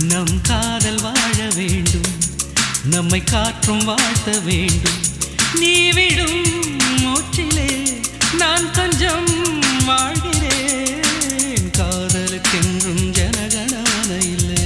நம் காதல் வாழ வேண்டும், நம்மை காற்றும் வாழ்த்த வேண்டும். நீ விடும் மூச்சிலே நான் கொஞ்சம் வாழ்கிறேன். காதலுக்கென்றும் ஜனகணமன இல்லை.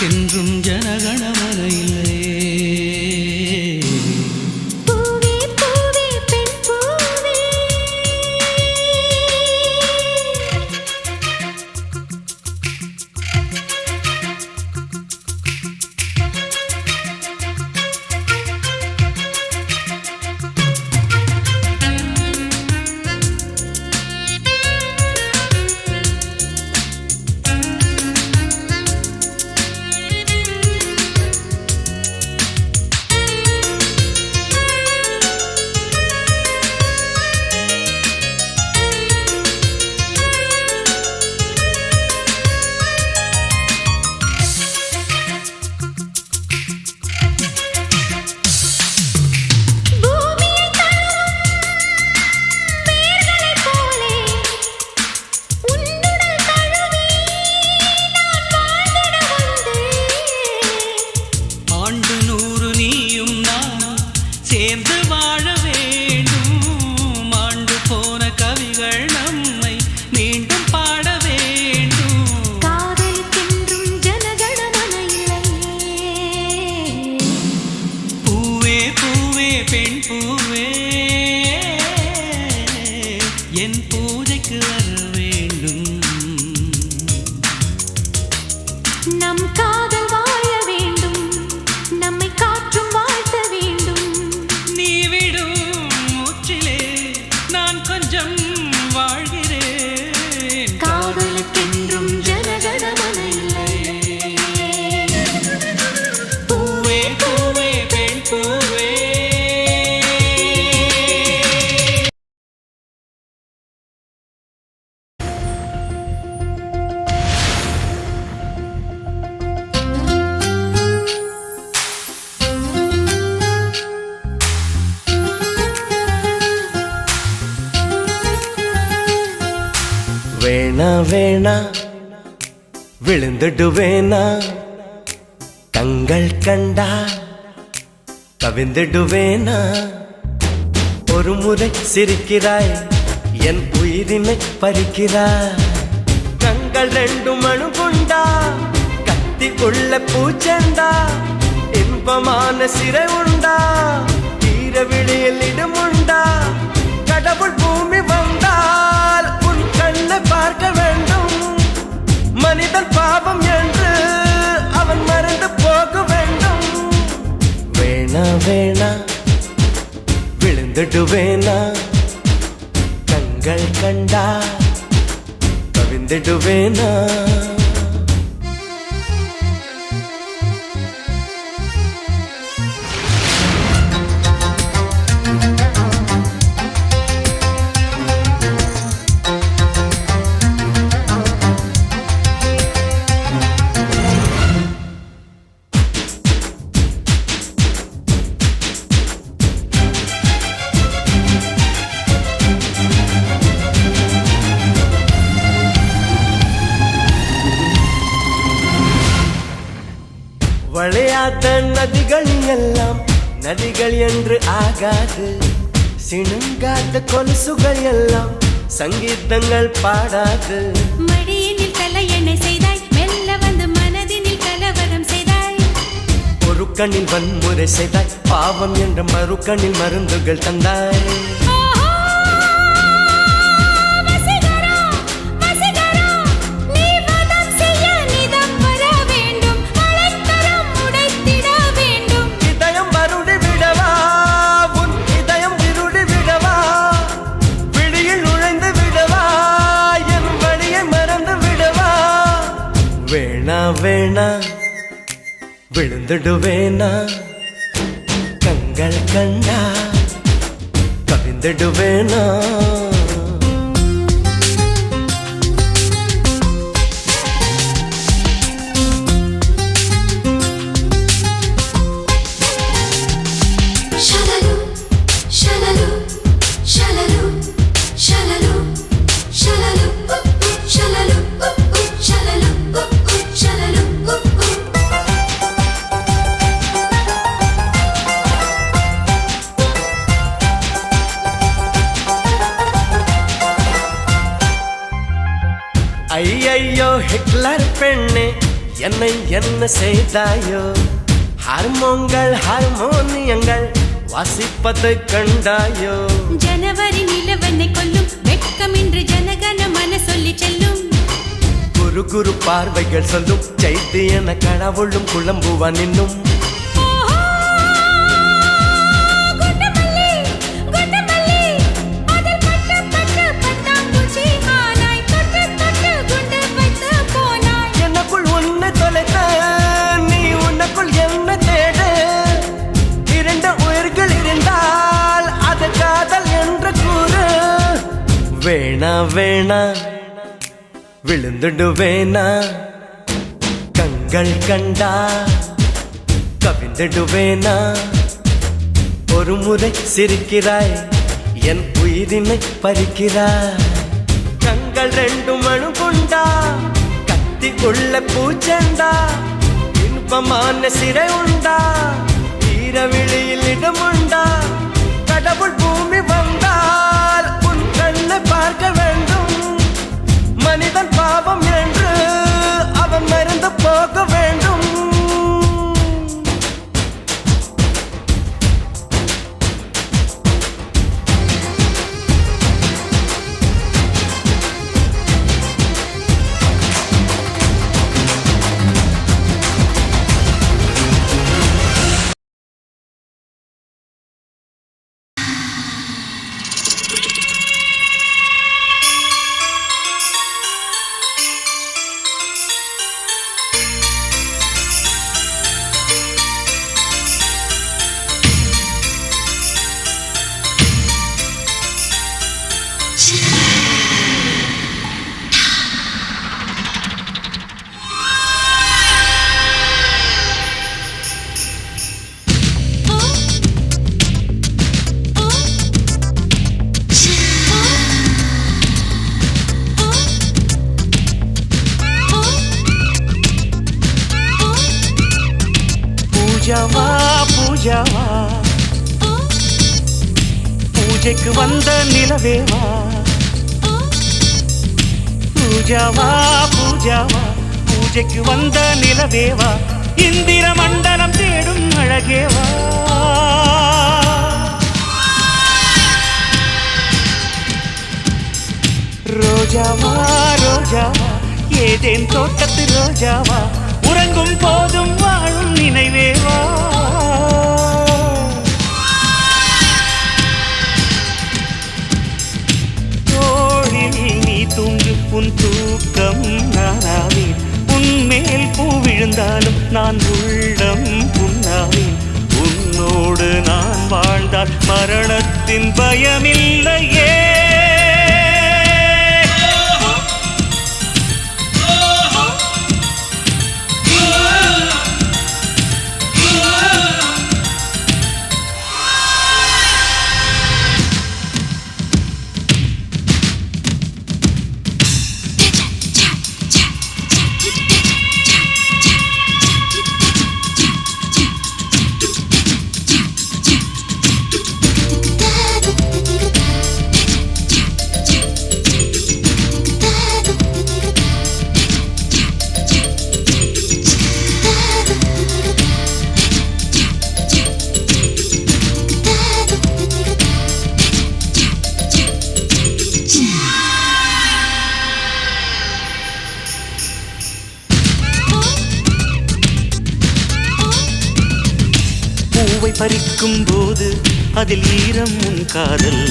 என்றும் ஜனகணமன இல்லை. சேர்ந்து வாழ வேண்டும். ஆண்டு போன கவிகள் நம்மை மீண்டும் பாட வேண்டும். காதலுக்கென்றும் ஜனகணமன இல்லை. பூவே பூவே பெண் பூவே என் பூஜைக்கு வர வேண்டும். நம் காதல் வாழ வேண்டும், நம்மை காற்றும் வாழ்த்த வேண்டும். நீ விடும் மூச்சிலே நான் கொஞ்சம் வாழ்கிறேன். காதலுக்கென்றும் ஜனகணமன இல்லை. பூவே பூவே பெண் பூவே. வேணா வேணா விழுந்துடுவேனா, கண்கள் கண்டா கவிந்துடுவேனா. ஒரு முறை சிரிக்கிறாய், என் உயிரினை பறிக்கிறாய். கண்கள் ரெண்டும் மணு கொண்டா, கத்தி கொள்ள பூச்செண்டா. இன்பமான சிறை உண்டா, தீர விழியில் இடமுண்டா. கடவுள் பூமி வந்தால் கண்ணை பார்க்க வேண்டும். மனிதன் பாவம் என்று அவன் மறந்து போக வேண்டும். வேணா வேணா விழுந்துடுவேனா, கண்கள் கண்டா கவிந்துடுவேனா. நனையாத நதிகள் எல்லாம் நதிகள் என்று ஆகாது. சிணுங்காத கொலுசுகள் எல்லாம் சங்கீதங்கள் பாடாது. மடியினில் தலையணை செய்தாய், மெல்ல வந்து மனதினில் கலவரம் செய்தாய். ஒரு கண்ணில் வன்முறை செய்தாய், பாவம் என்ற மறு கண்ணில் மருந்துகள் தந்தாய். வேணா வேணா விழுந்துடுவேனா, கண்கள் கண்டா கவிந்துடுவேனா. ஐயையோ ஹிட்லர் பெண்ணே, என்னை என்ன செய்தாயோ? ஹார்மோன்கள் ஹார்மோனியங்கள் வாசிப்பது கண்டாயோ? ஜனவரி நிலவனை கொல்லும் வெட்கமின்றி ஜனகன மன சொல்லி செல்லும். குரு குரு பார்வைகள் சொல்லும் செய்தி என கடவுளும் குழம்புவான் இன்னும். வேணா வேணா விழுந்துடுவேனா, கண்கள் கண்டா கவிந்துடுவேனா. ஒரு முறை சிரிக்கிறாய், என் உயிரினை பறிக்கிறாய். கண்கள் ரெண்டும் அணு கொண்டா, கத்தி உள்ள பூச்செண்டா. இன்பமான சிறை உண்டா, ஈரவிழியில் இடம் உண்டா. கடவுள் பூமி வந்தால் உன் கண்ணை பார்க்க வேண்டும். மனிதன் பாவம் என்று அவன் மறந்து போக வேண்டும். பூஜாவா பூஜாவா, பூஜைக்கு வந்த நிலவேவா. பூஜாவா பூஜாவா, பூஜைக்கு வந்த நிலவேவா. இந்திர மண்டலம் தேடும் அழகேவா. ரோஜாவா ரோஜாவா, ஏதேன் தோட்டத்து ரோஜாவா. உறங்கும் போதும் வாழும் நினைவேவா. தோழில் நீ தூங்கு, உன் தூக்கம் நானாவேன். உன்மேல் பூ விழுந்தாலும் நான் உள்ளம் புண்ணாவேன். உன்னோடு நான் வாழ்ந்தால் மரணத்தின் பயமில்லையே. எடுக்கும் போது அதில் ஈரம் உன் காதல்,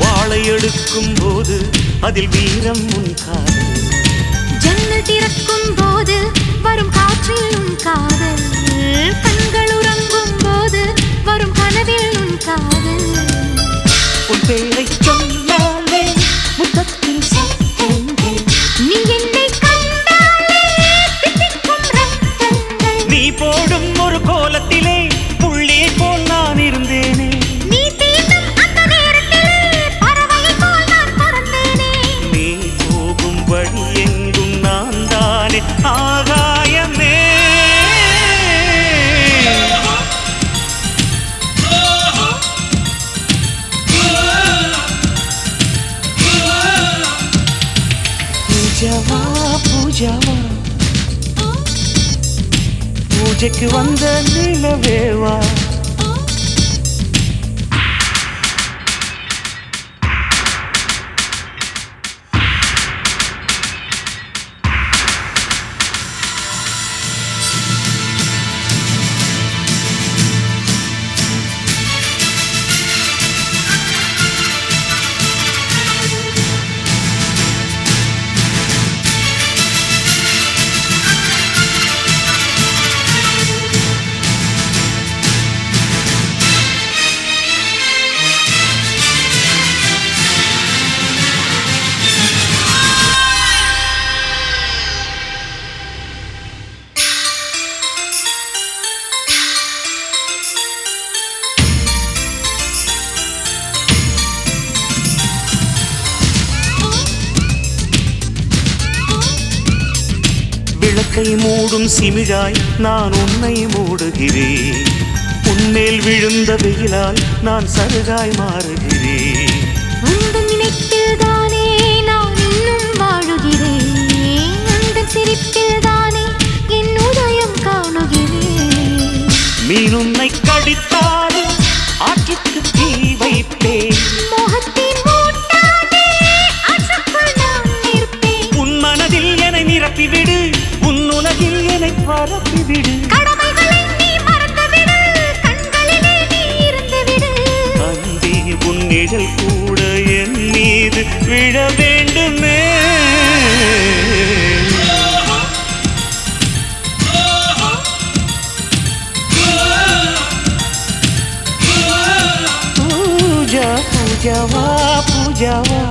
வாளை எடுக்கும் போது அதில் வீரம் உன் காதல். ஜன்னல் திறக்கும் போது வரும் காற்றில் உன் காதல், கண்கள் உறங்கும் போது வரும் கனவில் உன் காதல். உன் பேரை சொன்னாலே முத்தத்தில் சத்தங்கள், நீ என்னை கண்டாலே தித்திக்கும் ரத்தங்கள். நீ போடும் ஒரு கோலத்திலே புள்ளியை போல் நான் இருந்தேனே. நீ தீண்டும் அந்த நேரத்திலே பறவையை போல் நான் பறந்தேனே. நீ போகும் வழி எங்கும் நான் தானே ஆகாயமே. பூஜாவா பூஜாவா, பூஜைக்கு வந்த நிலவேவா. விளக்கை மூடும் சிமிழாய் நான் உன்னை மூடுகிறேன், உன்மேல் விழுந்த வெயிலால் நான் சருகாய் மாறுகிறேன். உந்தன் நினைப்பில் தானே நான் இன்னும் வாழுகிறேன், உந்தன் சிரிப்பில் தானே என் உதயம் காணுகிறேன். மீன் உன்னை கடித்தாலும் ஆற்றுக்கு தீ வைப்பேன், மோகத்தின் மூட்டானே ஆற்றுக்குள் நான் நிற்பேன். உன் மனதில் என்னை நிரப்பிவிடு, உன் உலகில் என்னை பரப்பிவிடு. கடமைகளை நீ மறந்துவிடு, கண்களிலே நீ இருந்துவிடு. அன்பே உன் நிழல் கூட என் மீது விழ வேண்டுமே. பூஜா பூஜாவா பூஜாவா,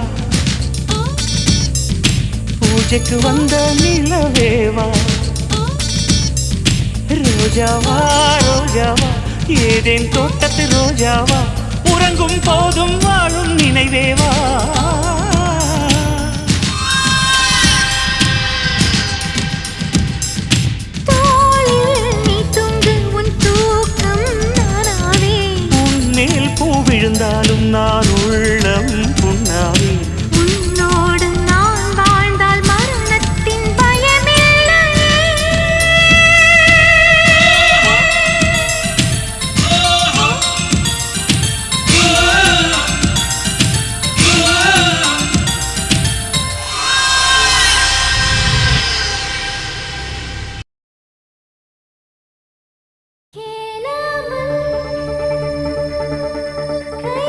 பூஜைக்கு வந்த நிலவேவா. ரோஜாவா ரோஜாவா, ஏதேன் தோட்டத்து ரோஜாவா, உறங்கும் போதும் வாழும் நினைவேவா. தோளில் நீ தூங்கு, உன் தூக்கம் நானாவே. உன்மேல் பூ விழுந்தாலும் நான் உள்ளம் புண்ணாவே. உன்னோடு நான் வாழ்ந்தால் மரணத்தின் பயமில்லை. கேளாமல் கை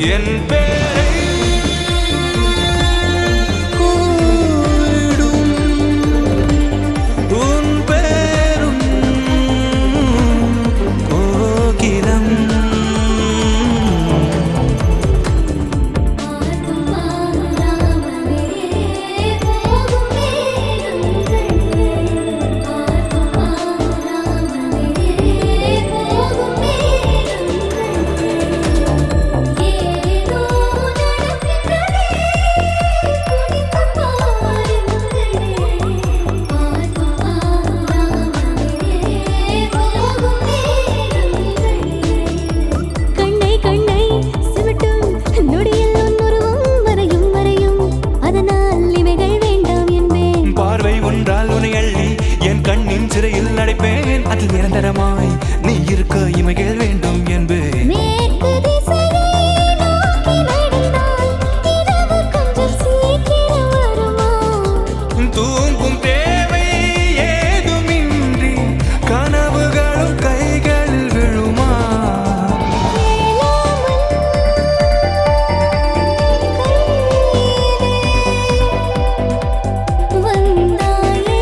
என் பேரை கூடும் உன் பேரும் கோகிலம் கண்ணை கண்ணை சிமிட்டும் நொடியில் உன் உருவம் வரையும் வரையும் அதனால் இவைகள் வேண்டாம் என்பேன் பார்வை ஒன்றால் உனை அள்ளி என் கண்ணின் சிறையில் நடைப்பேன் அதில் நிரந்தரமாய் நீ இருக்க இமைகள் வேண்டும் என்பேன் மேற்கு திசையை நோக்கி நடந்தால் இரவு கொஞ்சம் சீக்கிரம் வருமா தூங்கும் தேவை ஏதுமின்றி கனவுகளும் கைகளில் விழுமா வந்தாயே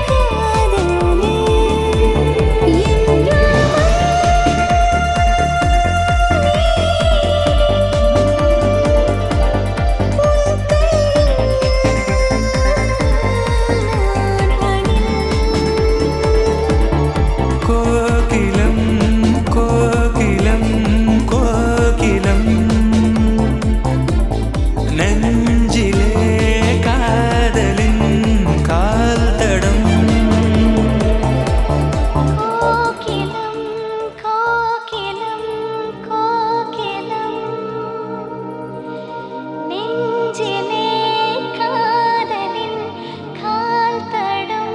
காதலே கோகிலம் கோகிலம் கோகிலம் நெஞ்சிலே காதலின் கால் தடம் கோகிலம் கோகிலம் கோகிலம் நெஞ்சிலே காதலின் கால் தடம்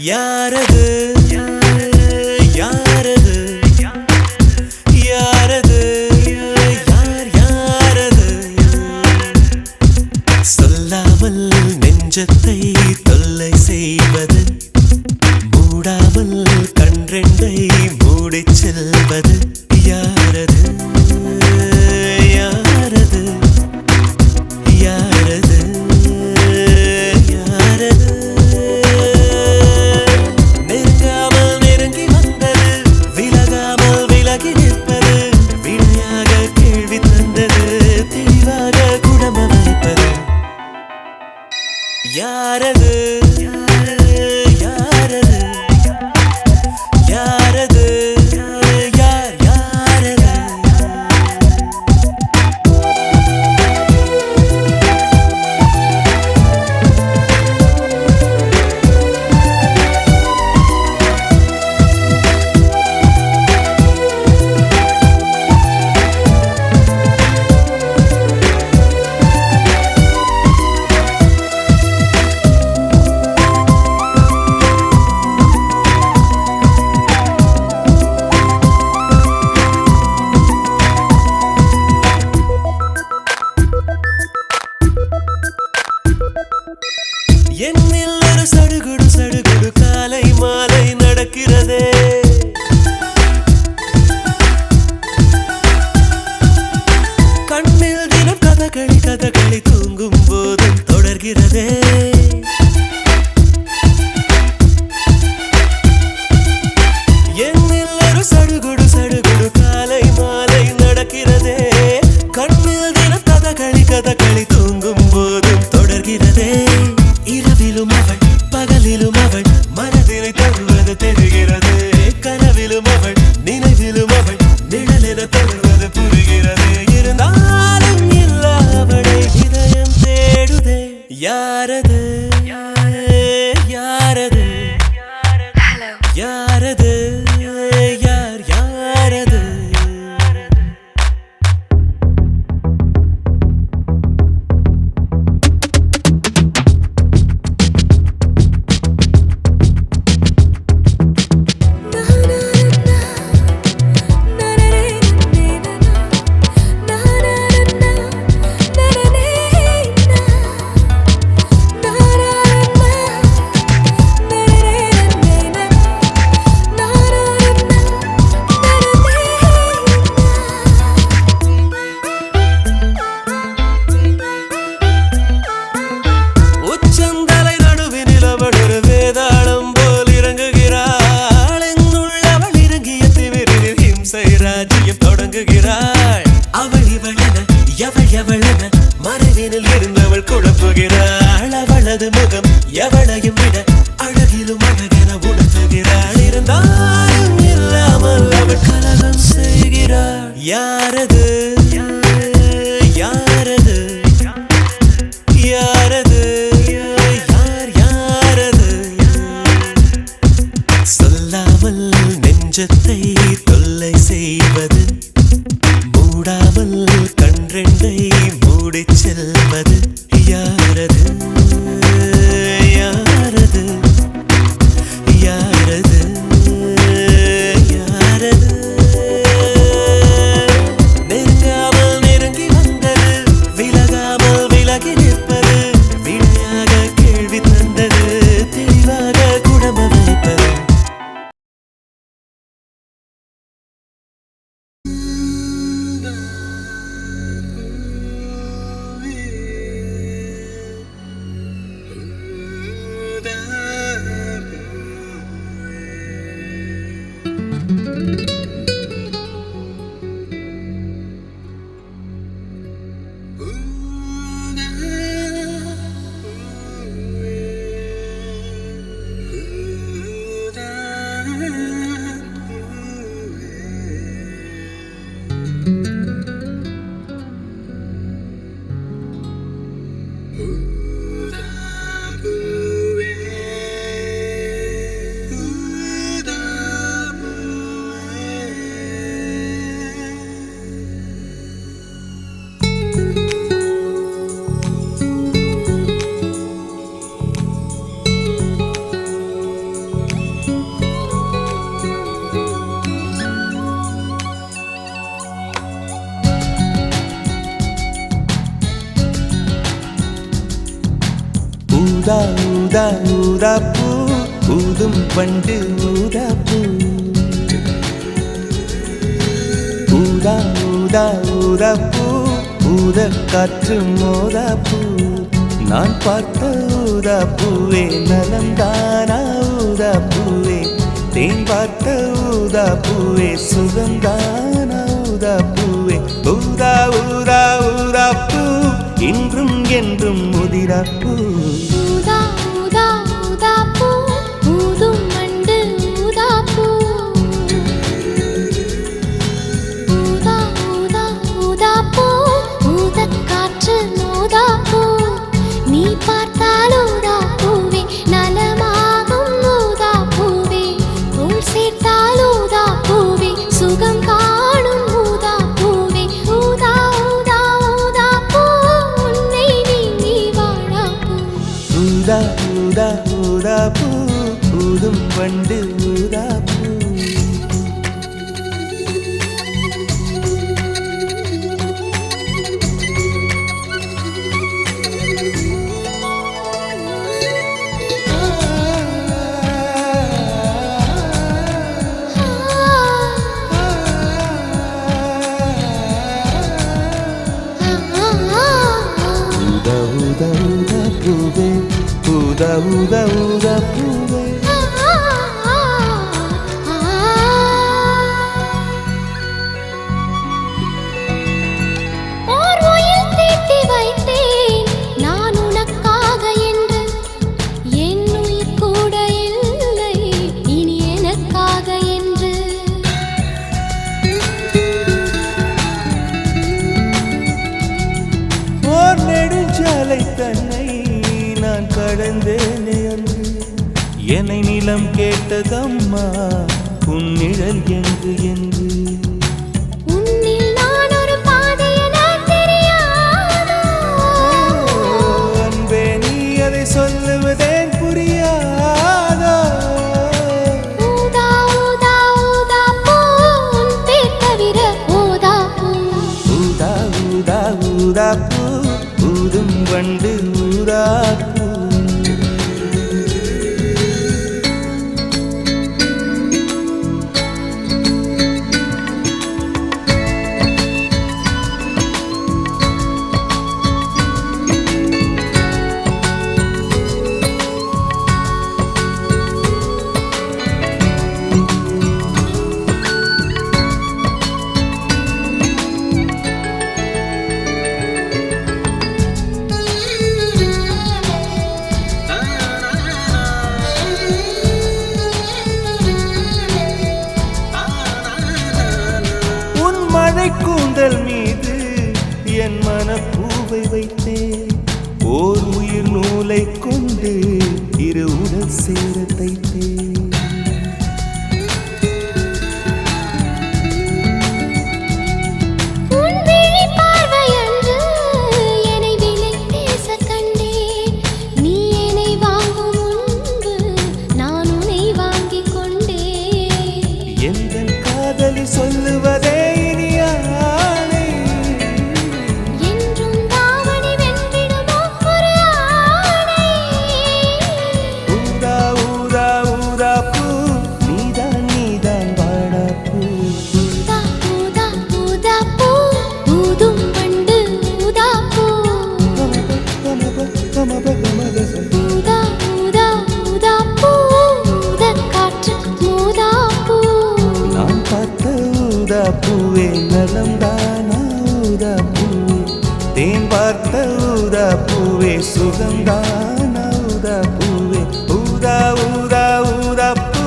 யாரது யாரது யாரது யாரது சொல்லாமல் நெஞ்சத்தை தொல்லை செய்வது மூடாமல் கன்றெண்டை மூடிச் செல்வது யாரது யாரது யாரது யாரது நெருங்காமல் நெருங்கி வந்தது விலகாமல் விலகி நிற்பது விடையாக கேள்வி தந்தது தெளிவாக குடம வைப்பது யாரது யாரது யாரது யாரது என்னில் ஒரு சடுகுடு சடுகுடு காலை மாலை நடக்கிறதே கண்ணில் தினம் கதகளி கதகளி தூங்கும் போதும் தொடர்கிறதே என்னில் ஒரு சடுகுடு சடுகுடு காலை மாலை நடக்கிறதே கண்ணில் தினம் கதகளி கதகளி தூங்கும் போதும் தொடர்கிறதே இரவிலும் அவள் பகலிலும் அவள் மனதினை தருவது தெரிகிறது கனவிலும் அவள் நினைவிலும் அவள் நிழலென தருவது புரிகிறது இருந்தாலும் இல்லா அவளை இதயம் தேடுதே யாரது யாரது யாரது யாரது அவளது முகம் எவளையும் விட அழகிலும் அழகென உணர்த்துகிறாள். இருந்தாலும் இல்லாமல் அவள் கலகம் செய்கிறாள். யாரது யாரது யாரது யார் யாரது சொல்லாமல் நெஞ்சத்தை தொல்லை செய்வது மூடாமல் கன்றெண்டை மூடிச் செல்வது யாரது யாரது யாரது யாரது நெருங்காமல் நெருங்கி வந்தது விலகாமல் விலகி நிற்பது விடையாக கேள்வி தந்தது தெளிவாக குணம வைப்பது. ஊதா ஊதா ஊதா பூ ஊதும் பண்டு ஊதா பூ ஊதா ஊதா ஊதா பூ ஊத காற்று மோதா பூ நான் பார்த்த ஊதா பூவே நலம்தானா ஊதா பூவே தேன் பார்த்த ஊதா பூவே சுகம்தானா ஊதா பூவே ஊதா ஊதா ஊதா பூ இன்றும் என்றும் முதிரா பூ. ஊதா ஊதா ஊதா பூ ஊதும் மண்டு ஊதா பூ ஊதா ஊதா ஊதா பூ ஊதக் காற்று மோதா பூ நீ பார்த்தால் ஊதா பூவே நலமாகும் ஊதா பூவே தோள் சேர்த்தால் ஊதா பூவே சுகம் காணும் ஊதா பூவே ஊதா ஊதா ஊதா பூ உன்னை நீங்கி வாழா பூ. ஊதா ஊதா ஊதா பூ ஊதும் பண்டு ஊதா பூ. ஊதா ஊதா ஊதா பூவே ஊதா ஊதா ஊதா பூவே. ஓர் உயில் தீட்டி வைத்தேன் நான் உனக்காக என்று என் உயிர் கூட இல்லை இனி எனக்காக என்று ஓர் நெடுஞ்சாலை தன்னை நான் கடந்தேனே அன்று என்னை நிலம் கேட்டதம்மா உன் நிழல் என்று என்று. உன்னில் நான் ஒரு பாதை என தெரியாதோ அன்பே நீ அதை சொல்லுவதேன் புரியாதோ. ஊதா ஊதா ஊதா பூ உன் பேர் தவிர ஊதா பூ ஊதா ஊதா ஊதா பூ ஊதும் வண்டு ஊதா பூ. தேரில் சேர தைத்தேன். உன் விழி பார்வையன்று என்னை விலை பேச கண்டேன். நீ என்னை வாங்கும் முன்பு நான் உன்னை வாங்கிக் கொண்டேன். எந்தன் காதலி சொல்லுவதே இனி ஆணை. என்றும் தாவணி வென்றிடுமோ ஒரு ஆணை. ஊதா ஊதா ஊதா பூ நீதான் நீதான் வாடா பூ. ஊதா ஊதா ஊதா பூ ஊதும் வண்டு ஊதா பூ. ஊதா ஊதா ஊதா பூ ஊதக் காற்று ஊதா பூ. நான் பார்த்த ஊதா பூவே நலம்தானா ஊதா பூவே. தேன் பார்த்த ஊதா பூவே சுகம்தானா ஊதா பூவே. ஊதா ஊதா ஊதா பூ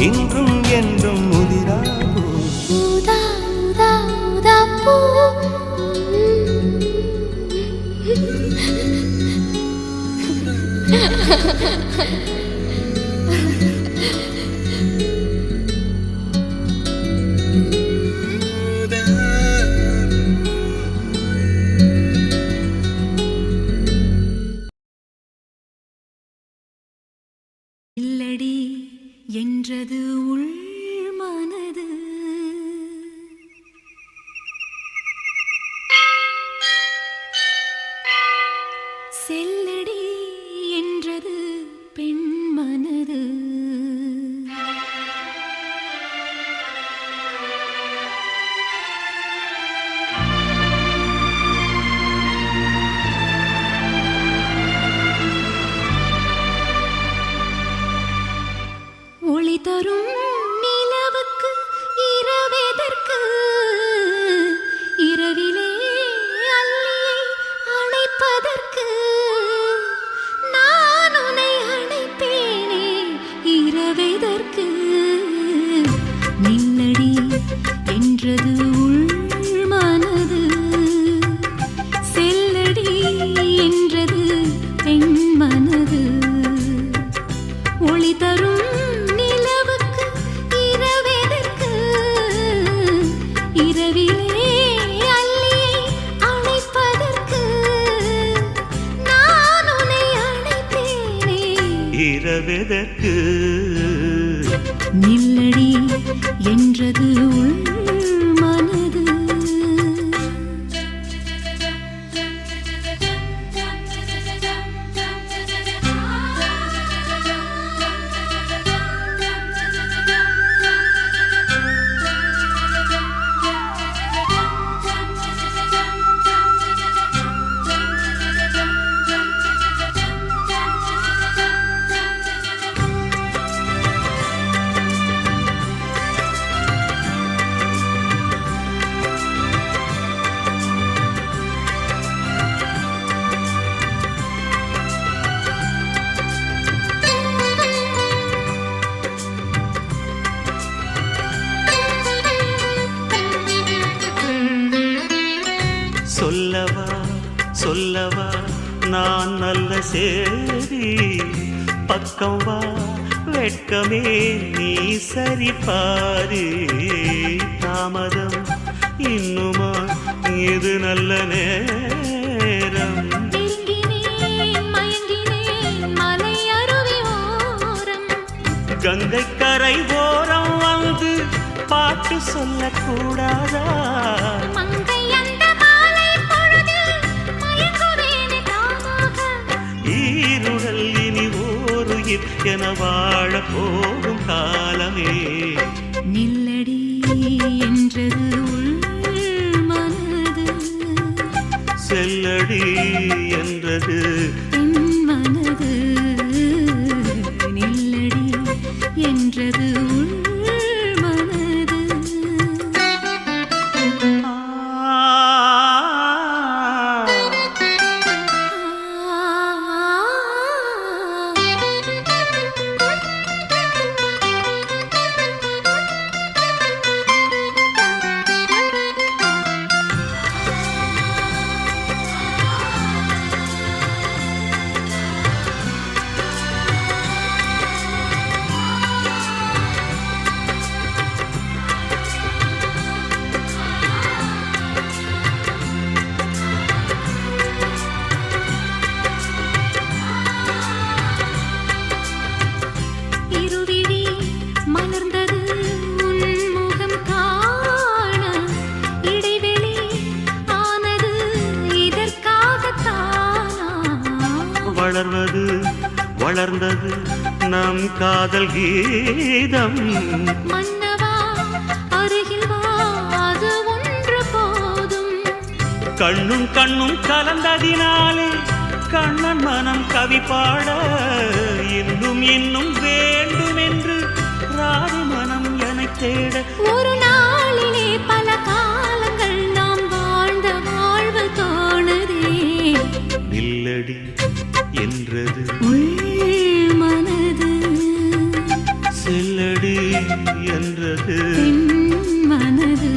இன்றும் என்றும் முதிரா பூ. ஊதா ஊதா ஊதா பூ. இல்லடி என்றது உள் மனது. செல்லடி என்றது பெண் மனது. ஒளி தரும் நிலவுக்கு இரவெதற்கு. இரவிலே அல்லியை அணைப்பதற்கு. நான் உன்னை அணைப்பேனே இரவெதற்கு. நில்லடி என்றது உள் மனது. செல்லடி என்றது பெண் மனது. ஒளி தரும் நிலவுக்கு இரவெதற்கு. இரவிலே அல்லியை அணைப்பதற்கு. நான் உன்னை அணைப்பேனே இரவெதற்கு நில்லடி என்றது உள் மனது. சொல்லவா சொல்லவா நான் நல்ல சேதி. பக்கம் வா வெட்கமே நீ சரி பாரு. தாமதம் இன்னுமா இது நல்ல நேரம். நெருங்கினேன் மயங்கினேன் மலை அருவி ஓரம். கங்கை கரை ஓரம் வந்து பாட்டு சொல்லக்கூடாதா? மங்கை அந்த மாலை பொழுதில் மயங்குவேனே தாமாக. ஈருடல் இனி ஓருயிர் என வாழ போகும் காலமே. நில்லடி என்றது உள் மனது. செல்லடி என்றது பெண் மனது. நில்லடி என்றது உள் மனது. வளர்ந்தது வளர்ந்தது நம் காதல் கீதம். மன்னவா அருகில் வா, அது ஒன்று போதும். கண்ணும் கண்ணும் கலந்ததினாலே கண்ணன் மனம் கவி பாட, இன்னும் இன்னும் வேண்டும் என்று ராதி மனம் என்னை தேட. ஒரு நாளிலே பல காலங்கள் நாம் வாழ்ந்த வாழ்வு தோணுதே. நில்லடி என்றது மனது, செல்லடி என்றது மனது.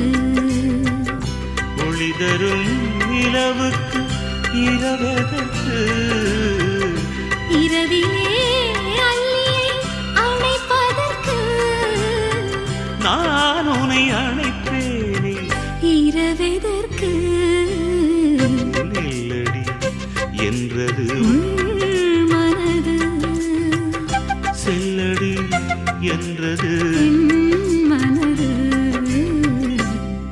ஒளி தரும் நிலவுக்கு இரவெதற்கு, இரவிலே அள்ளியை அணைப்பதற்கு. நான் உன்னை அணைப்பேனே. இரவெதற்கு நில்லடி என்றது மனது, செல்லடி என்றது மனது.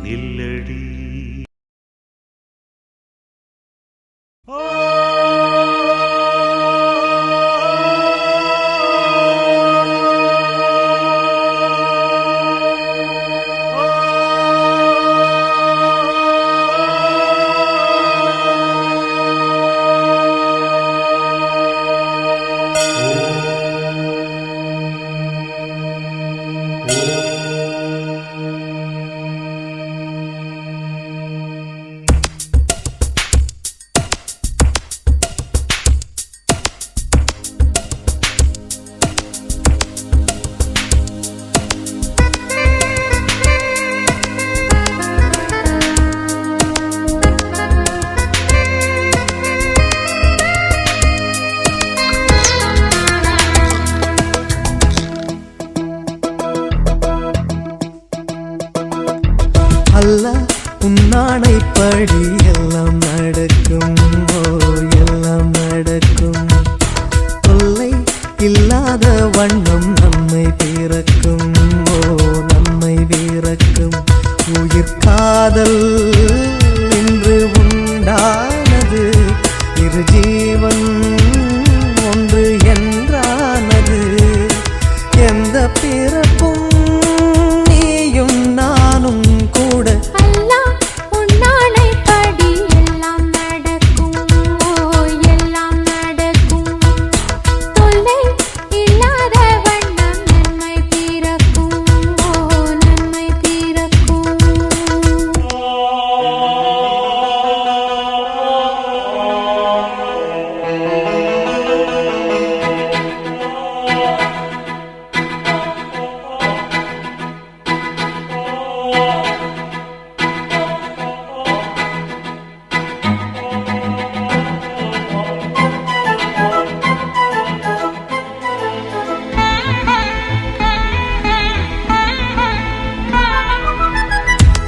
நில்லடி. அல்லாஹ் உன்னானைப்படி எல்லாம் நடக்கும். ஓ எல்லாம் நடக்கும். தொல்லை இல்லாத வண்ணம் நம்மை பிறக்கும். ஓ நம்மை பிறக்கும். உயிர் காதல் இன்று உண்டானது. இரு ஜீவன் ஒன்று என்றானது. எந்த பிறப்பும் நீயும் நானும் கூட. அல்லாஹ் உன்னானைப்படி எல்லாம் நடக்கும். ஓ எல்லாம் நடக்கும். தொல்லை இல்லாத வண்ணம் நன்மை பிறக்கும். ஓ நன்மை பிறக்கும்.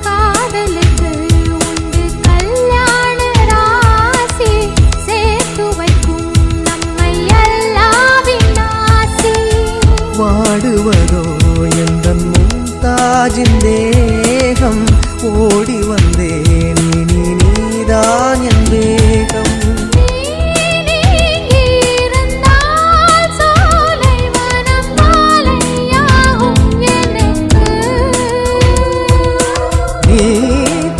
காதலுக்கு உண்டு கல்யாண ராசி. சேர்த்து வைக்கும் நம்மை எல்லாவின் ஆசி. வாடுவதோ எந்தன் மும்தாஜின் தேகம். ஓடி வந்தேன் இனி நீதான் என் வேகம். நீ இருந்தால் சோலை வனம் மாலையாகும் எனக்கு. நீ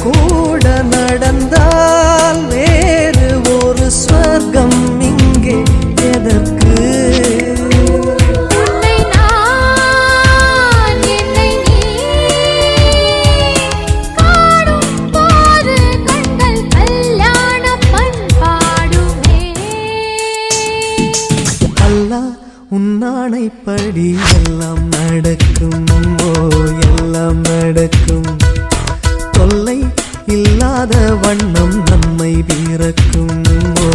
கூட நடந்தால் வேறு ஒரு ஸ்வர்க்கம் இங்கே எதற்கு? உன்னை நான் என்னை நீ காணும் போது கண்கள் கல்யாண பண்பாடுமே. அல்லாஹ் உன்னானைப்படி எல்லாம் நடக்கும். ஓ எல்லாம் நடக்கும். தொல்லை இல்லாத வண்ணம் நம்மை பிறக்கும். ஓ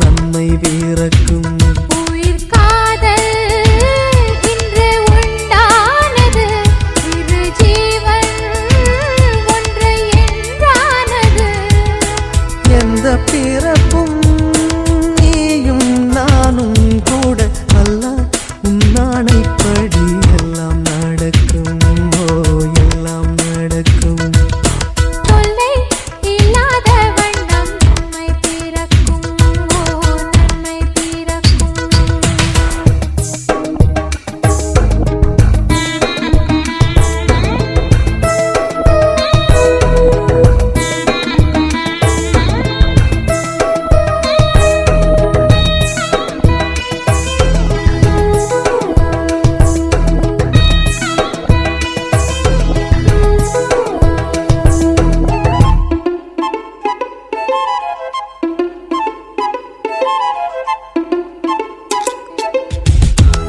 நம்மை பிறக்கும். உயிர் காதல் இன்று உண்டானது. இரு ஜீவன் ஒன்று என்றானது. எந்த பிறப்பும் நீயும் நானும் கூட. அல்லாஹ் உன்னானைப்படி எல்லாம் நடக்கும். ஓ எல்லாம் நடக்கும். தொல்லை இல்லாத வண்ணம் நன்மை பிறக்கும். ஓ நன்மை பிறக்கும்.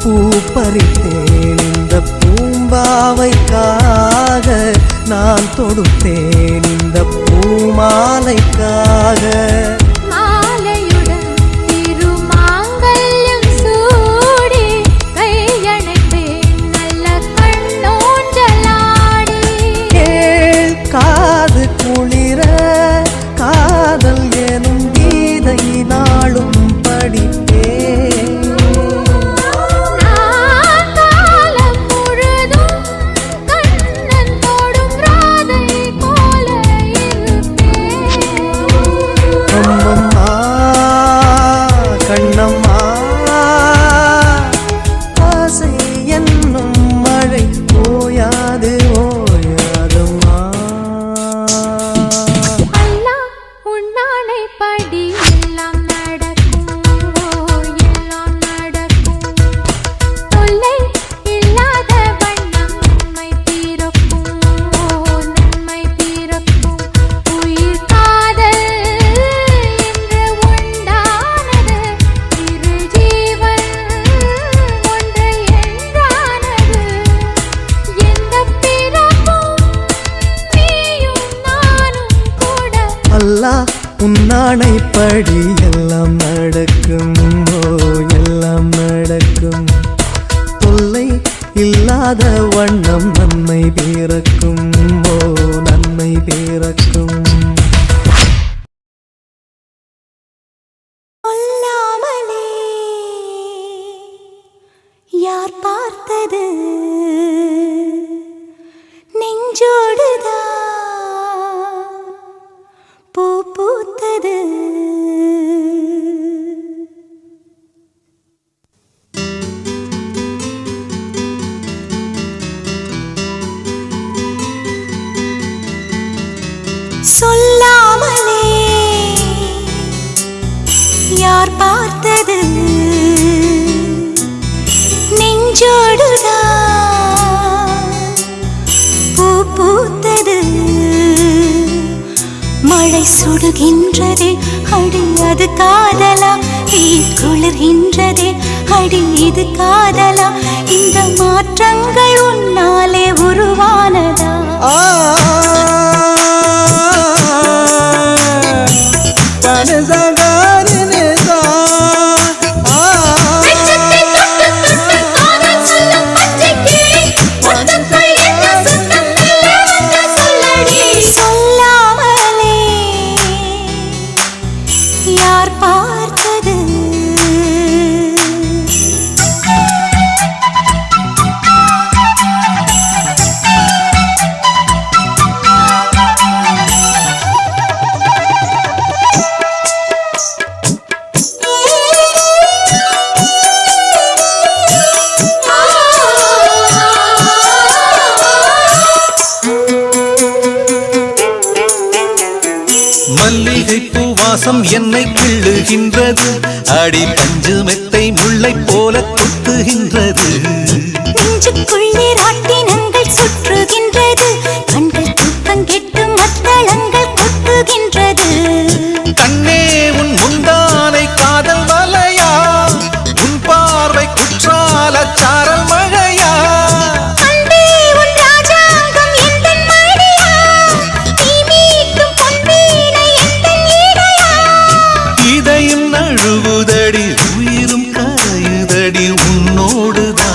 பூ பறித்தேன் இந்த பூம்பாவைக்காக நான் தொடுத்தேன் இந்த பூமாலைக்காக மாலையுடன் திருமாங்கல்யம் சூடி கையணைப்பேன் நல்ல கண்ணோஞ்சலாடி காது குளிர காதல் எனும் கீதை நாளும் படிப்பேன் நான் காலம் முழுதும் கண்ணன் தொடும் ராதை போல இருப்பேன் அம்மம்மா கண்ணம்மா ஆசை என்னும் மழை ஓயாது ஓயாதம்மா அல்லா உன்னானை படி எல்லாம் நடக்கும் எல்லாம் நடக்கும் தொல்லை இல்லாத வண்ணம் நன்மை பிறக்கும் நன்மை பிறக்கும் உயிர் காதல் என்று உண்டானது இரு ஜீவன் ஒன்று என்றானது எந்த பிறப்பும் நீயும் நானும் கூட அல்லாஹ் உன்னானை படி எல்லாம் நடக்கும் ஓ எல்லாம் நடக்கும் தொல்லை இல்லாத வண்ணம் நன்மை பிறக்கும் ஓ நன்மை பிறக்கும் சொல்லாமலே யார் பார்த்தது நெஞ்சோடுதான் பூ பூத்தது சொல்லாமலே யார் பார்த்தது நெஞ்சோடுதான் பூ பூத்தது மழை சுடுகின்றதே அடி அது காதலா தீ குளிர்கின்றதே அடி இது காதலா இந்த மாற்றங்கள் உன்னாலே உருவானதா சொல்லாமலே யார் பார்த்தது மல்லிகை பூவாசம் என்னை கிள்ளுகின்றது அடி பஞ்சு மெத்தை முல்லை போல கொத்துகின்றது நெஞ்சுக்குள்ளே ராட்டினங்கள் சுற்றுகின்றது கண்கள் தூக்கம் கெட்டு மத்தளங்கள் கொட்டுகின்றது கண்ணே உன் முந்தானை காதல் வலையா உன் பார்வை குற்றால சாரல் மழையா அன்பே உன் ராஜாங்கம் எந்தன் மடியா நீ மீட்டும் பொன்வீணை எந்தன் இடையா இதையும் நழுவுதடி உயிரும் கரையுதடி உன்னோடுதான்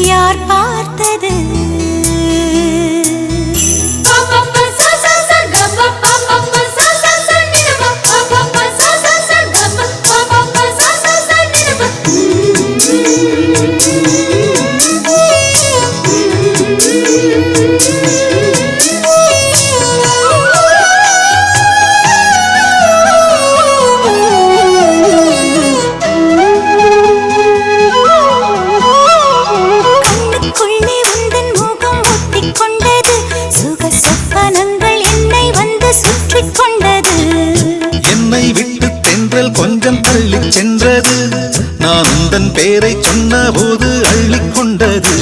யார் பார்த்தது கொஞ்சம் தள்ளி சென்றது நான் உந்தன் பேரை சொன்ன போது அள்ளிக் கொண்டது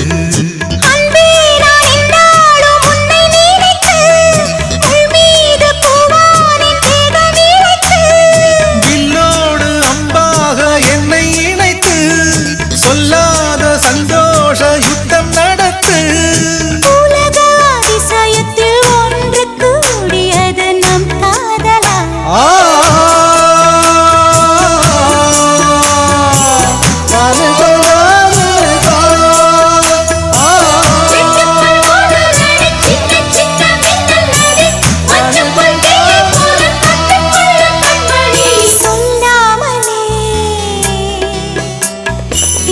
வில்லோடு அம்பாக என்னை இணைத்து சொல்லாத சந்தோஷ யுத்தம் நடத்து உலக அதிசயத்தில் ஒன்று கூடியது நம் காதலா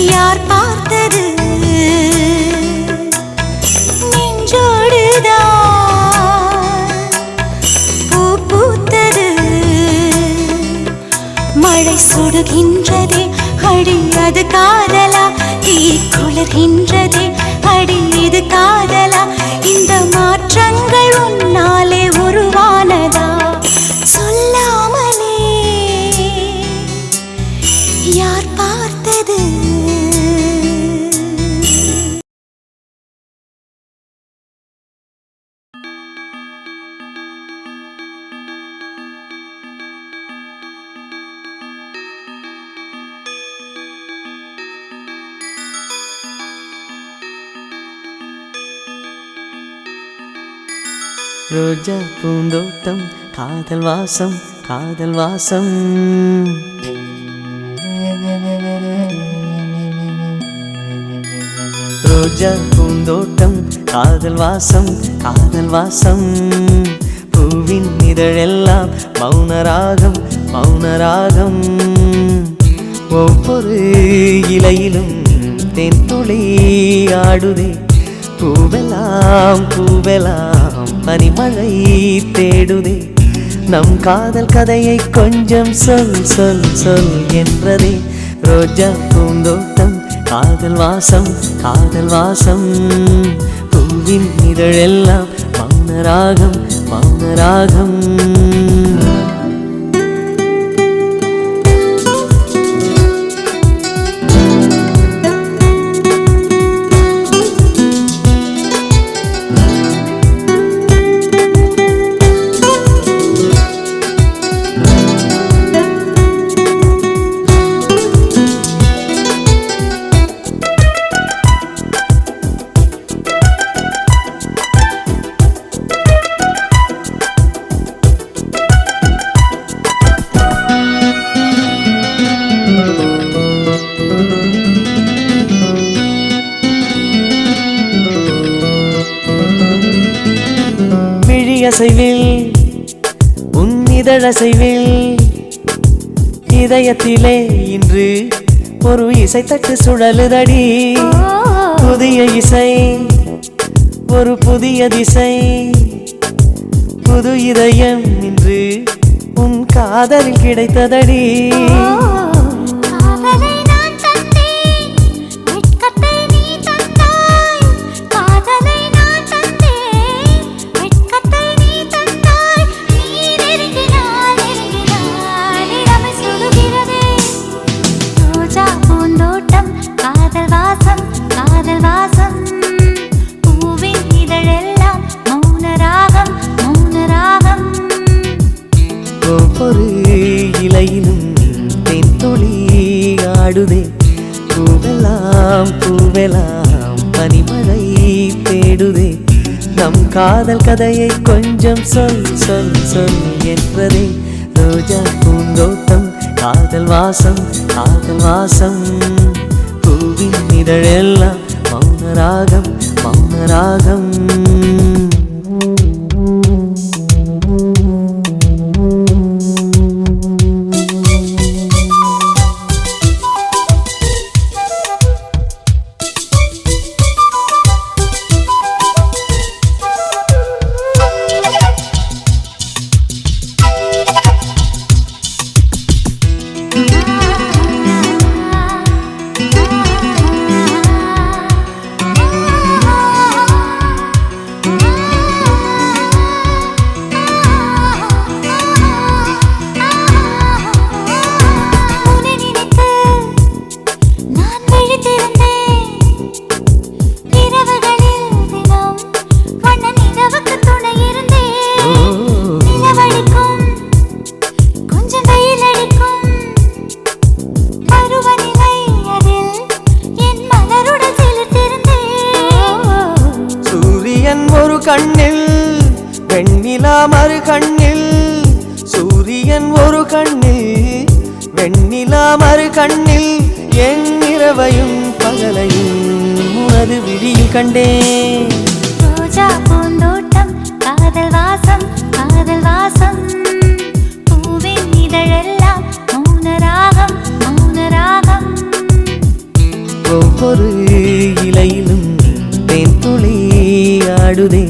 யார் பார்த்தது நெஞ்சோடுதான் பூ பூத்தது மழை சுடுகின்றதே அடி அது காதலா தீ குளிர்கின்றதே அடி இது காதலா இந்த மாற்றங்கள் உன்னாலே உருவானதா சொல்லாமலே யார் பார்த்தது ரோஜா பூந்தோட்டம் காதல் வாசம் காதல் வாசம் ரோஜா பூந்தோட்டம் காதல் வாசம் காதல் வாசம் பூவின் இதழெல்லாம் மௌனராகம் மௌனராகம் ஒவ்வொரு இலையிலும் தென்துளி ஆடுதே பூவெல்லாம் பூவெல்லாம் பனிமழை தேடுதே நம் காதல் கதையை கொஞ்சம் சொல் சொல் சொல் என்றதே ரோஜா பூந்தோட்டம் காதல் வாசம் காதல் வாசம் பூவின் இதழெல்லாம் மௌனராகம் மௌனராகம் அசைவில் உன் இதழசைவில் இதயத்திலே இன்று ஒரு இசைத்தட்டு சுழலுதடி புதிய இசை ஒரு புதிய திசை புது இதயம் இன்று உன் காதலில் கிடைத்ததடி ஒவ்வொரு இலையிலும் தென்துளி ஆடுதே பூவெல்லாம் பூவெல்லாம் பனிமழை தேடுதே நம் காதல் கதையை கொஞ்சம் சொல் சொல் சொல் என்றதே ரோஜா பூந்தோட்டம் காதல் வாசம் காதல் வாசம் பூவின் இதழெல்லாம் மௌனராகம் மௌனராகம் கண்ணில் வெண்ணிலா மறு கண்ணில் என் இரவையும் பகலையும் உனது விழியில் கண்டேன். ரோஜா பூந்தோட்டம் காதல் வாசம் காதல் வாசம் பூவின் இதழெல்லாம் மௌனராகம் மௌனராகம். ஒவ்வொரு இலையிலும் தேன் துளி ஆடுதே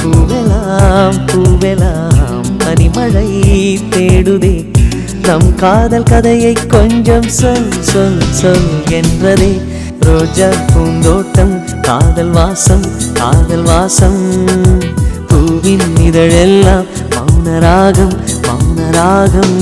பூவெல்லாம் பூவெல்லாம் பனிமழை தேடுதே. நம் காதல் கதையை கொஞ்சம் சொல் சொல் சொல் என்றதே. ரோஜா பூந்தோட்டம் காதல் வாசம் காதல் வாசம் பூவின் இதழெல்லாம் மௌனராகம் மௌனராகம்.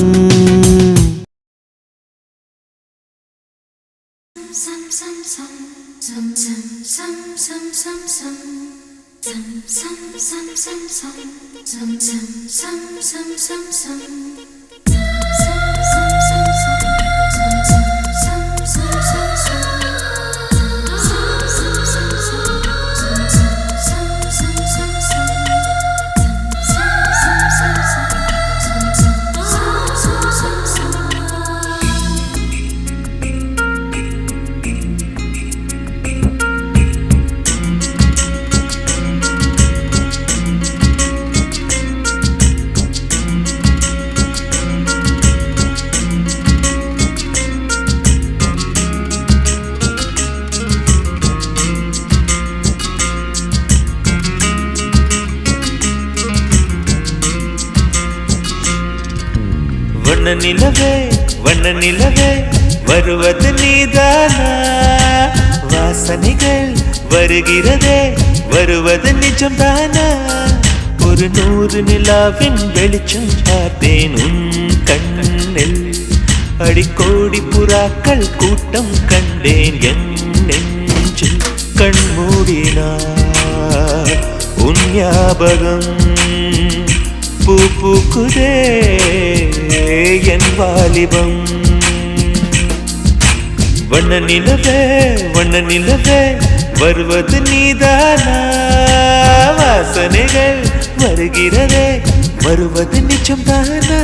வண்ண நிலவே வண்ண நிலவே வருவது நீதானா? வாசனைகள் வருகிறதே வருவது நிஜம்தானா? ஒரு 100 நிலாவின் வெளிச்சம் பார்த்தேன் உன் கண்ணில். அடிக்கோடி புறாக்கள் கூட்டம் கண்டேன் என் நெஞ்சில். கண் மூடினார் உன் ஞாபகம் பூ பூக்குதே என் வாலிபம். வண்ண நிலவே வருவது நீதானா? வாசனைகள் வருகிறதே வருவது நிஜம்தானா?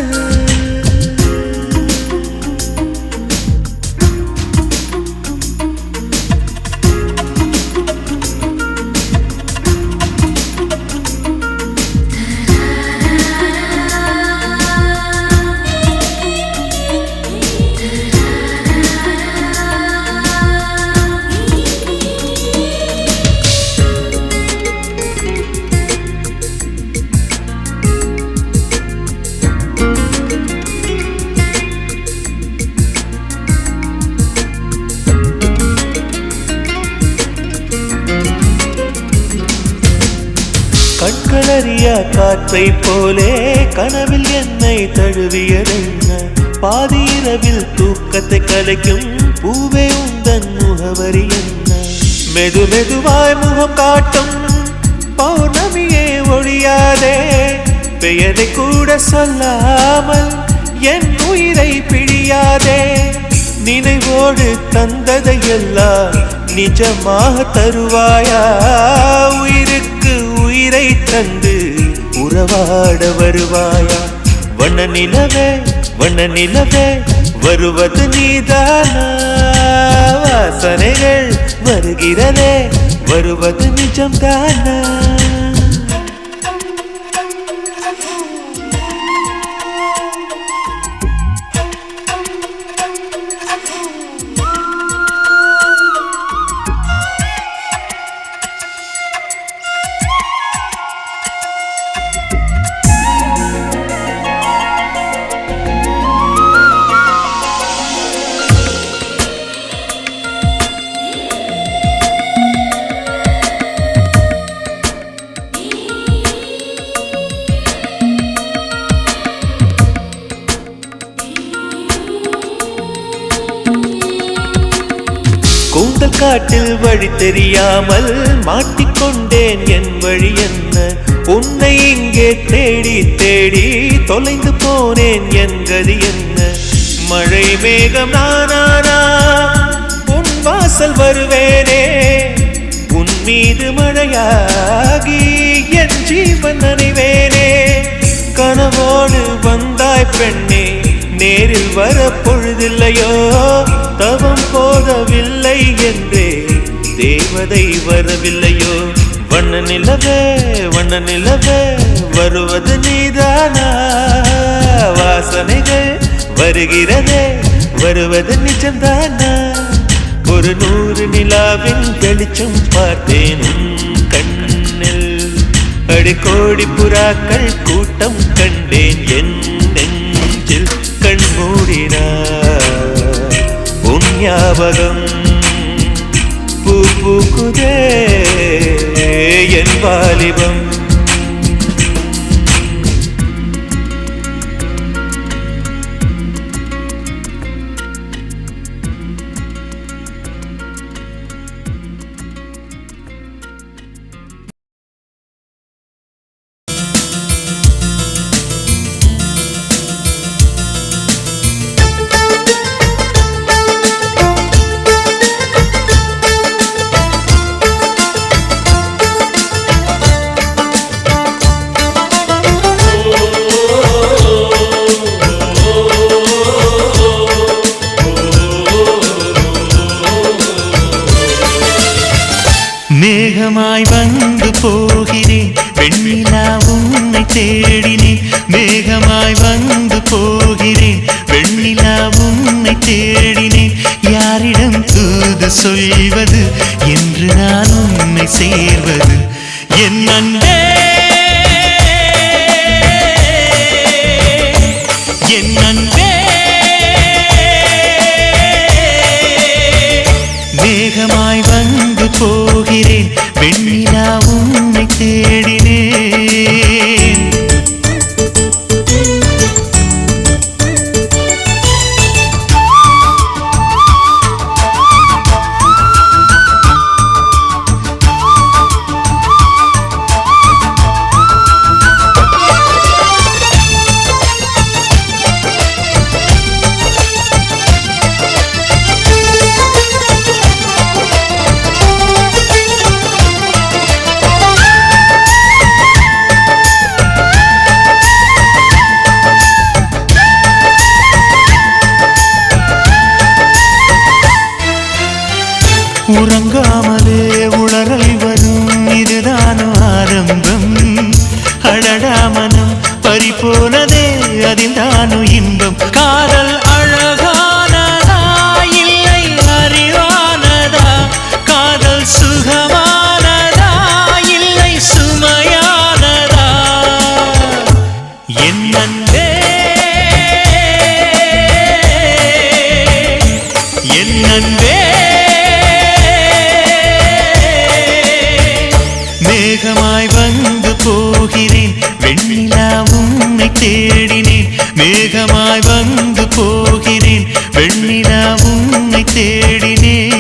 கண்களறியா காற்றை போலே கனவில் என்னை தழுவியதென்ன? பாதி இரவில் தூக்கத்தை கலைக்கும் பூவே உந்தன் முகவரி என்ன? மெது மெதுவாய் முகம் காட்டும் பௌர்ணமியே ஒழியாதே. பெயரை கூட சொல்லாமல் என் உயிரை பிழியாதே. நினைவோடு தந்ததையெல்லாம் நிஜமாக தருவாயா? உயிருக்கு உயிரை தந்து உறவாட வருவாயா? வண்ண நிலவே வருவது நீதானா? வாசனைகள் வருகிறதே வருவது நிஜம்தானா? கூந்தல் காட்டில் வழி தெரியாமல் மாட்டிக்கொண்டேன் என் வழி என்ன? உன்னை இங்கே தேடி தேடி தொலைந்து போனேன் என் கதி என்ன? மழை மேகம் நானானா உன் வாசல் வருவேனே. உன் மீது மழையாகி என் ஜீவன் நனைவேனே. கனவோடு வந்தாய் பெண்ணே நேரில் வர பொழுதில்லையோ தவம் போதவில்லை என்றே தேவதை வரவில்லையோ வண்ண நிலவே வருவது நீதானா வாசனைகள் வருகிறதே வருவது நிஜம்தானா ஒரு 100 நிலாவின் வெளிச்சம் பார்த்தேன் கண்ணில் அடிக்கோடி புறாக்கள் கூட்டம் கண்டேன் என் நெஞ்சில் கண் மூடினார் உன் ஞாபகம் பூ பூக்குதே என் வாலிபம் மேகமாய் வந்து போகிறேன் வெண்ணிலா உன்னை தேடினேன் மேகமாய் வந்து போகிறேன் வெண்ணிலா உன்னை தேடினேன் யாரிடம் தூது சொல்வது என்று நான் உன்னை சேர்வது என் அன்பே என் அன்பே மேகமாய் வந்து போகிறேன் வெண்ணிலா உன்னை தேடினேன் உறங்காமலே உளறல் வரும் இதுதான் ஆரம்பம் அடடா மனம் பறிபோனதே அதில் தானோ இன்பம் காதல் அழகானதா இல்லை அறிவானதா காதல் சுகமானதா இல்லை சுமையானதா என் அன்பே என் அன்பே மேகமாய் வந்து போகிறேன் வெண்ணிலா உன்னை தேடினேன் மேகமாய் வந்து போகிறேன் வெண்ணிலா உன்னை தேடினேன்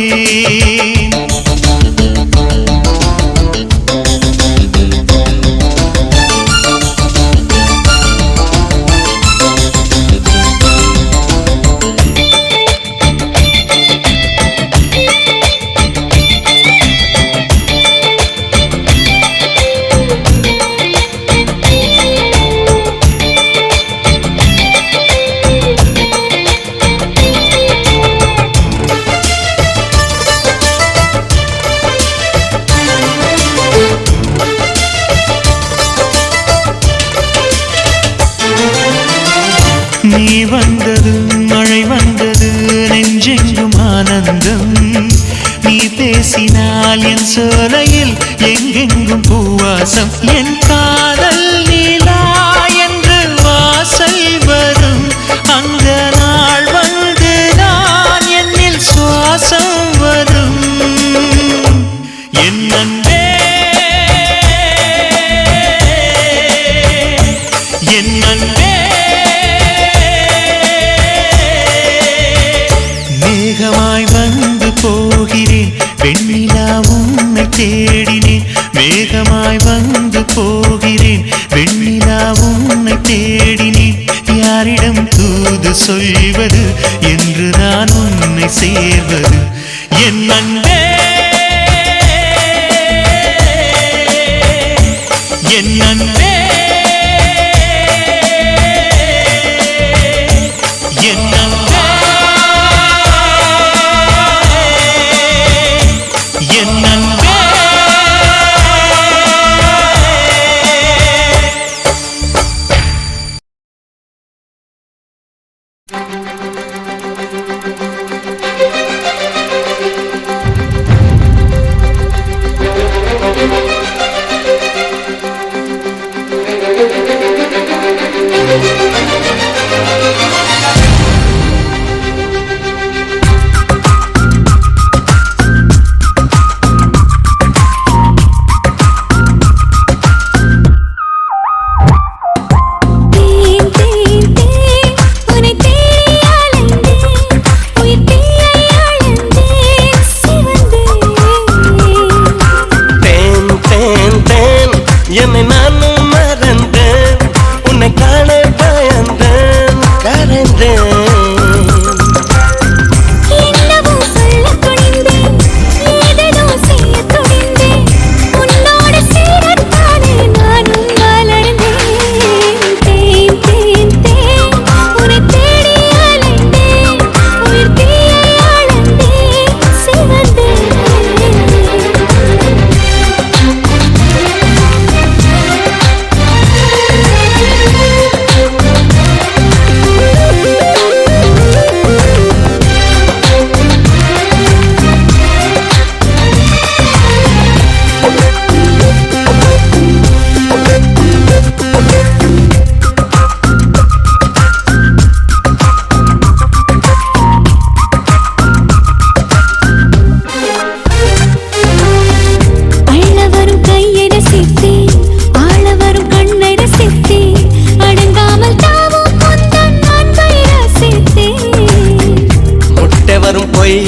நீ வந்தது மழை வந்தது நெஞ்செங்கும் ஆனந்தம் நீ பேசினால் என் சோலையில் எங்கெங்கும் பூவாசம் என் காதல் நீலா என்று வாசல் வரும் அந்த நாள் வந்து நான் என்னில் சுவாசம் வரும் என் அன்பே என் அன்பே மேகமாய் வந்து போகிறேன் வெண்ணிலா உன்னை தேடினேன் மேகமாய் வந்து போகிறேன் வெண்ணிலா உன்னை தேடினேன் யாரிடம் தூது சொல்வது என்று நான் உன்னை சேர்வது என் அன்பே என் அன்பே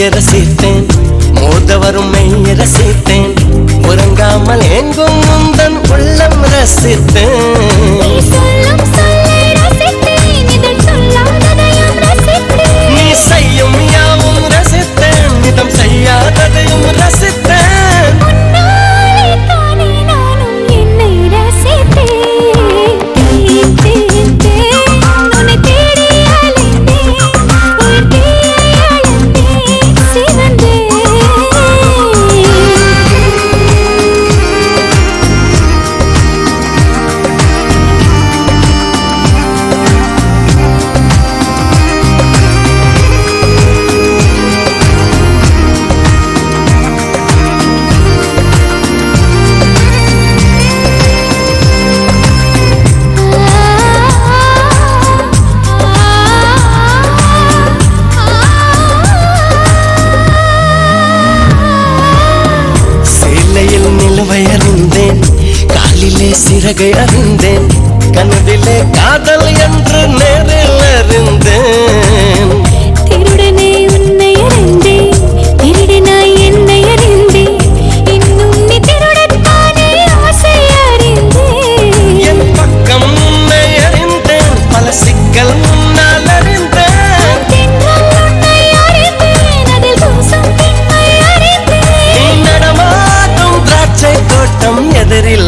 ரசித்தேன் மோத வரும் மெய்ய ரசித்தேன் உறங்காமல் எங்கும் முந்தன் உள்ளம் ரசித்தேன் நீ செய்யும் யாவும் ரசித்தேன் இதம் செய்யாததையும் ரசித்தேன் சிறகை அறிந்தேன் கனவிலே காதல் என்று நேரில் அறிந்தேன் திருடனே உன்னை அறிந்தேன் திருடனாய் என்னை அறிந்தேன் இன்னும் நீ திருடத்தானே ஆசை அறிந்தேன் என் பக்கம் உன்னை அறிந்தேன் பல சிக்கல் முன்னால் அறிந்தேன் உன்னை அறிந்தேன் அதில் கூசும் பெண்மை அறிந்தேன் நீ நடமாடும் திராட்சை தோட்டம் எதிரில்